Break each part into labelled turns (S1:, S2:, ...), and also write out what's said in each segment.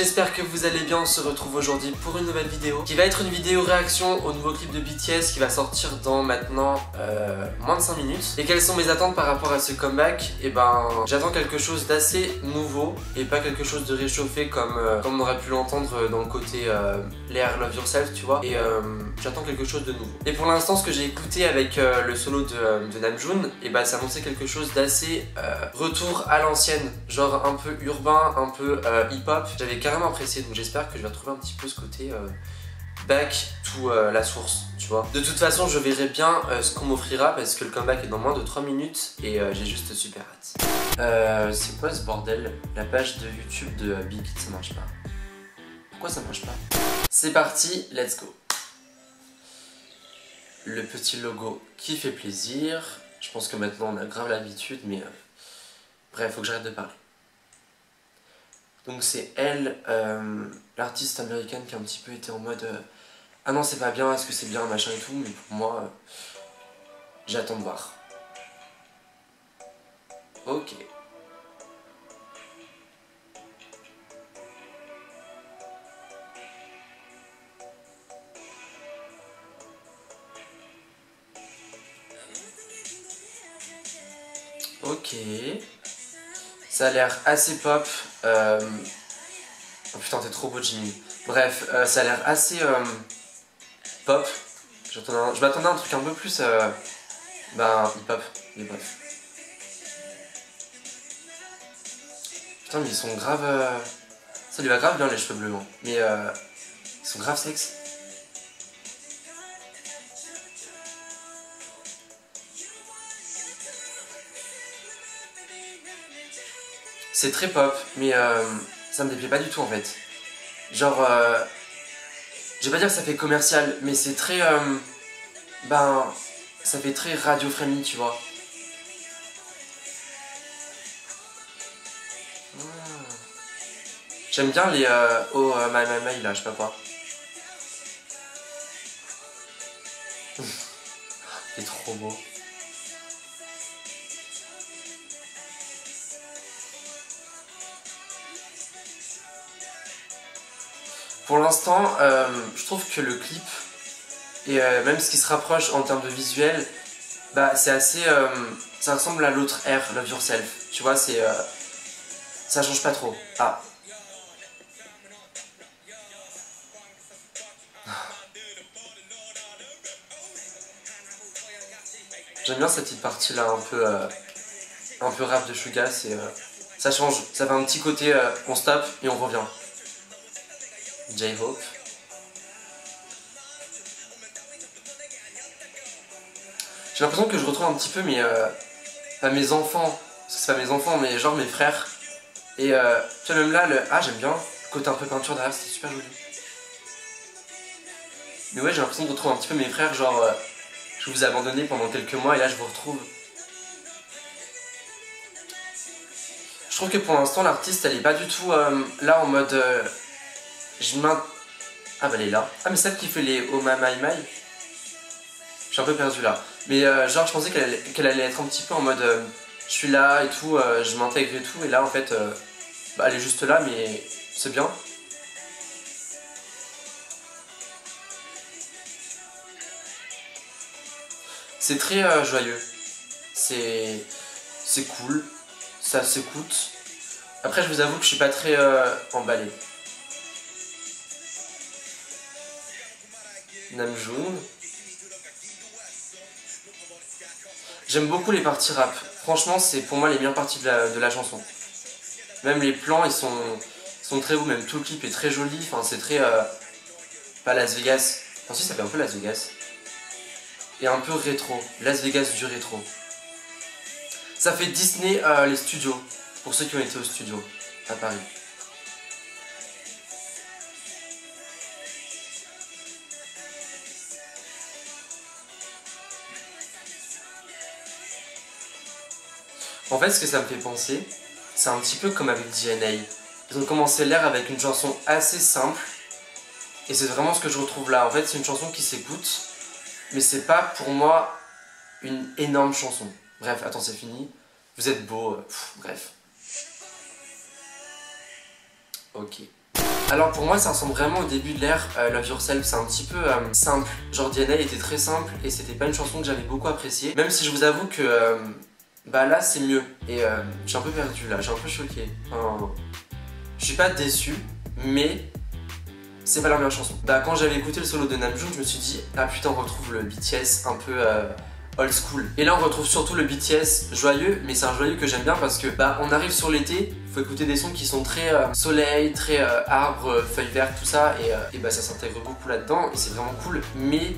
S1: j'espère que vous allez bien. On se retrouve aujourd'hui pour une nouvelle vidéo qui va être une vidéo réaction au nouveau clip de BTS qui va sortir dans maintenant moins de 5 minutes. Et quelles sont mes attentes par rapport à ce comeback? Et ben j'attends quelque chose d'assez nouveau et pas quelque chose de réchauffé comme on aurait pu l'entendre dans le côté Layer Love Yourself, tu vois. Et j'attends quelque chose de nouveau. Et pour l'instant, ce que j'ai écouté avec le solo de Namjoon, et ben ça annonçait quelque chose d'assez retour à l'ancienne, genre un peu urbain, un peu hip-hop. J'avais carrément apprécié, donc j'espère que je vais retrouver un petit peu ce côté back to la source, tu vois. De toute façon, je verrai bien ce qu'on m'offrira parce que le comeback est dans moins de 3 minutes et j'ai juste super hâte. C'est quoi ce bordel? La page de YouTube de Big Hit, ça marche pas. Pourquoi ça marche pas? C'est parti, let's go. Le petit logo qui fait plaisir. Je pense que maintenant on a grave l'habitude, mais bref, faut que j'arrête de parler. Donc c'est elle, l'artiste américaine qui a un petit peu été en mode ah non c'est pas bien, est-ce que c'est bien, machin et tout, mais pour moi, j'attends de voir. Ok. Ok. Ça a l'air assez pop. Oh putain, t'es trop beau, Jimmy. Bref, ça a l'air assez pop. Je m'attendais à un truc un peu plus hip-hop. Putain, mais ils sont grave. Ça lui va grave bien les cheveux bleus, hein. Mais ils sont grave sexe. C'est très pop, mais ça me déplaît pas du tout en fait. Genre, je vais pas dire que ça fait commercial, mais c'est très, ça fait très radio-friendly, tu vois. J'aime bien les oh my là, je sais pas quoi. C'est trop beau. Pour l'instant, je trouve que le clip et même ce qui se rapproche en termes de visuel, bah c'est assez, ça ressemble à l'autre Air, Love Yourself. Tu vois, c'est, ça change pas trop. Ah. J'aime bien cette petite partie là, un peu rap de Suga, c'est, ça change, ça fait un petit côté, on stoppe et on revient. J-Hope. J'ai l'impression que je retrouve un petit peu pas mes enfants, parce que c'est pas mes enfants, mais genre mes frères. Et tu vois, même là, j'aime bien, le côté un peu peinture derrière, c'était super joli. Mais ouais, j'ai l'impression de retrouver un petit peu mes frères, genre je vous ai abandonné pendant quelques mois et là je vous retrouve. Je trouve que pour l'instant l'artiste elle est pas du tout là en mode ah bah elle est là. Ah mais celle qui fait les Oh My My My. Je suis un peu perdu là. Mais genre je pensais qu'elle allait être un petit peu en mode je suis là et tout, je m'intègre et tout. Et là en fait elle est juste là mais c'est bien. C'est très joyeux. C'est cool. Ça s'écoute. Après je vous avoue que je suis pas très emballé. Namjoon. J'aime beaucoup les parties rap. Franchement, c'est pour moi les meilleures parties de la chanson. Même les plans, ils sont très beaux. Même tout le clip est très joli. Enfin, c'est très... pas Las Vegas. Enfin, si, ça fait un peu Las Vegas. Et un peu rétro. Las Vegas du rétro. Ça fait Disney les studios. Pour ceux qui ont été au studio à Paris. En fait, ce que ça me fait penser, c'est un petit peu comme avec DNA. Ils ont commencé l'air avec une chanson assez simple, et c'est vraiment ce que je retrouve là. En fait, c'est une chanson qui s'écoute, mais c'est pas pour moi une énorme chanson. Bref, attends, c'est fini. Vous êtes beau, bref. Ok. Alors pour moi ça ressemble vraiment au début de l'ère Love Yourself, c'est un petit peu simple. Genre DNA était très simple et c'était pas une chanson que j'avais beaucoup appréciée. Même si je vous avoue que bah là c'est mieux. Et je suis un peu perdu là, j'ai un peu choqué. Enfin, je suis pas déçu, mais c'est pas la meilleure chanson. Bah quand j'avais écouté le solo de Namjoon, je me suis dit ah putain on retrouve le BTS un peu old school. Et là on retrouve surtout le BTS joyeux, mais c'est un joyeux que j'aime bien parce que bah on arrive sur l'été, faut écouter des sons qui sont très soleil, très arbres, feuilles vertes, tout ça, et bah ça s'intègre beaucoup là-dedans et c'est vraiment cool, mais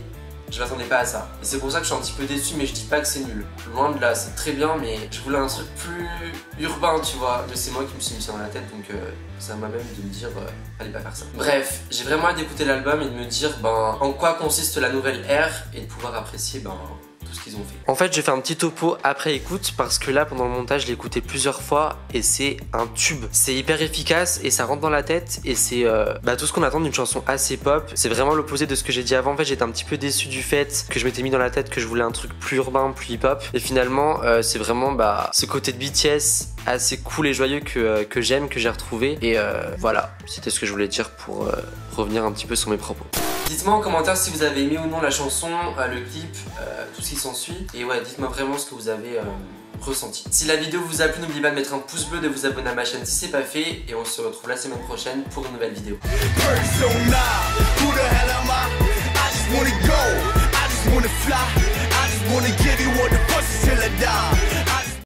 S1: je m'attendais pas à ça. Et c'est pour ça que je suis un petit peu déçu, mais je dis pas que c'est nul. Loin de là, c'est très bien, mais je voulais un truc plus urbain, tu vois. Mais c'est moi qui me suis mis ça dans la tête, donc ça m'a même de me dire, allez pas faire ça. Bref, j'ai vraiment hâte d'écouter l'album et de me dire en quoi consiste la nouvelle ère et de pouvoir apprécier tout ce qu'ils ont fait. En fait, j'ai fait un petit topo après écoute parce que là, pendant le montage, je l'ai écouté plusieurs fois et c'est un tube. C'est hyper efficace et ça rentre dans la tête et c'est tout ce qu'on attend d'une chanson assez pop. C'est vraiment l'opposé de ce que j'ai dit avant. En fait, j'étais un petit peu déçu du fait que je m'étais mis dans la tête que je voulais un truc plus urbain, plus hip-hop. Et finalement, c'est vraiment ce côté de BTS assez cool et joyeux que j'aime, que j'ai retrouvé. Et voilà, c'était ce que je voulais dire pour revenir un petit peu sur mes propos. Dites-moi en commentaire si vous avez aimé ou non la chanson, le clip, tout ce qui s'ensuit. Et ouais, dites-moi vraiment ce que vous avez ressenti. Si la vidéo vous a plu, n'oubliez pas de mettre un pouce bleu, de vous abonner à ma chaîne si c'est pas fait. Et on se retrouve la semaine prochaine pour une nouvelle vidéo. Persona.